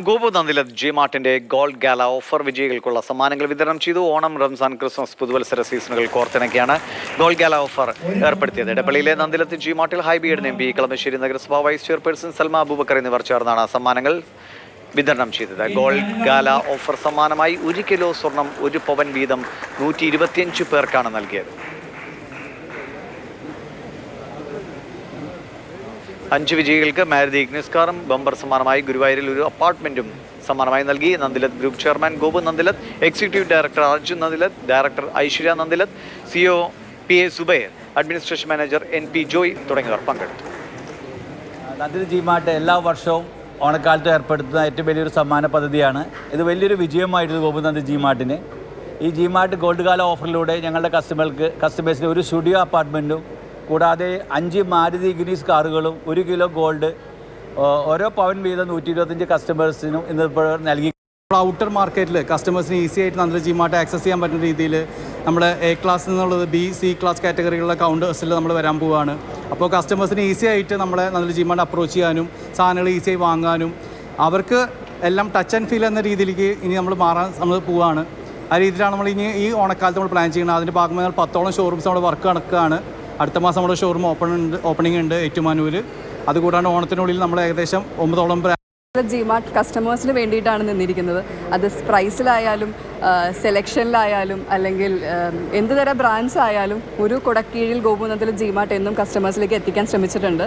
Gopu Nandilath G മാർട്ടിന്റെ gold gala offer വിജയികൾക്കുള്ള സമ്മാനങ്ങൾ വിതരണം ചെയ്തു. ഓണം, റംസാൻ, ക്രിസ്മസ്, പുതുവത്സര സീസണുകൾ കോർത്തിണക്കിയാണ് ഗോൾഡ് ഗാല ഓഫർ ഏർപ്പെടുത്തിയത്. ഇടപ്പള്ളിയിലെ നന്ദിലത്ത് ജി മാർട്ടിൽ ഹൈബിയുടെ എം പി, കളമശ്ശേരി നഗരസഭ വൈസ് ചെയർപേഴ്സൺ സൽമ അബൂബക്കർ എന്നിവർ ചേർന്നാണ് സമ്മാനങ്ങൾ വിതരണം ചെയ്തത്. ഗോൾഡ് ഗാല ഓഫർ സമ്മാനമായി 1 കിലോ സ്വർണം 1 പവൻ വീതം 125 പേർക്കാണ് നൽകിയത്. 5 വിജയികൾക്ക് മാരുതി ഇഗ്നിസ് കാറും ബമ്പർ സമ്മാനമായി ഗുരുവായൂരിൽ ഒരു അപ്പാർട്ട്മെന്റും സമ്മാനമായി നൽകി. Nandilath group chairman Gopu Nandilath, executive director Arjun Nandilath, director Aishwarya Nandilath, CEO PA Zubair, administration manager NP Joy തുടങ്ങിയവർ പങ്കെടുത്തു. നന്ദിലത്ത് ജി മാർട്ട് എല്ലാ വർഷവും ഓണക്കാലത്ത് ഏർപ്പെടുത്തുന്ന ഏറ്റവും വലിയൊരു സമ്മാന പദ്ധതിയാണ്. ഇത് വലിയൊരു വിജയമായിരുന്നു ഗോപു നന്ദിലത്ത് ജി മാർട്ടിന്. ഈ ജി മാർട്ട് ഗോൾഡ് കാല ഓഫറിലൂടെ ഞങ്ങളുടെ കസ്റ്റമേഴ്സിന് ഒരു സ്റ്റുഡിയോ അപ്പാർട്ട്മെൻറ്റും കൂടാതെ 5 മാരുതി ഇഗ്നിസ് കാറുകളും 1 കിലോ ഗോൾഡ് ഓരോ പവൻ വീതം 125 കസ്റ്റമേഴ്സിനും ഇന്നിപ്പോൾ നൽകി. ഔട്ടർ മാർക്കറ്റിൽ കസ്റ്റമേഴ്സിന് ഈസി ആയിട്ട് നന്ദിലത്ത് ജി മാർട്ട് ആക്സസ് ചെയ്യാൻ പറ്റുന്ന രീതിയിൽ നമ്മൾ A ക്ലാസ് എന്നുള്ളത് B, C ക്ലാസ് കാറ്റഗറികളുടെ കൗണ്ടേഴ്സിൽ നമ്മൾ വരാൻ പോവുകയാണ്. അപ്പോൾ കസ്റ്റമേഴ്സിന് ഈസി ആയിട്ട് നമ്മളെ നന്ദിലത്ത് ജി മാർട്ട് അപ്രോച്ച് ചെയ്യാനും സാധനങ്ങൾ ഈസിയായി വാങ്ങാനും അവർക്ക് എല്ലാം ടച്ച് ആൻഡ് ഫീൽ എന്ന രീതിയിലേക്ക് ഇനി നമ്മൾ പോവുകയാണ്. ആ രീതിയിലാണ് നമ്മൾ ഇനി ഈ ഓണക്കാലത്ത് നമ്മൾ പ്ലാൻ ചെയ്യുന്നത്. അതിൻ്റെ ഭാഗമായി 10ഓളം ഷോറൂംസ് നമ്മുടെ വർക്ക് നടക്കുകയാണ്. അടുത്ത മാസം നമ്മുടെ ഷോറൂം ഓപ്പണിംഗ് ഉണ്ട് ഏറ്റുമാനൂർ. അതുകൂടാണ്ട് ഓണത്തിനുള്ളിൽ നമ്മൾ ഏകദേശം 9ഓളം ജി മാർട്ട് കസ്റ്റമേഴ്സിന് വേണ്ടിയിട്ടാണ് നിന്നിരിക്കുന്നത്. അത് പ്രൈസിലായാലും സെലക്ഷനിലായാലും അല്ലെങ്കിൽ എന്ത് തരം ബ്രാൻഡ്സ് ആയാലും ഒരു കുടക്കീഴിൽ ഗോപു നന്ദിലത്ത് ജി മാർട്ട് എന്നും കസ്റ്റമേഴ്സിലേക്ക് എത്തിക്കാൻ ശ്രമിച്ചിട്ടുണ്ട്.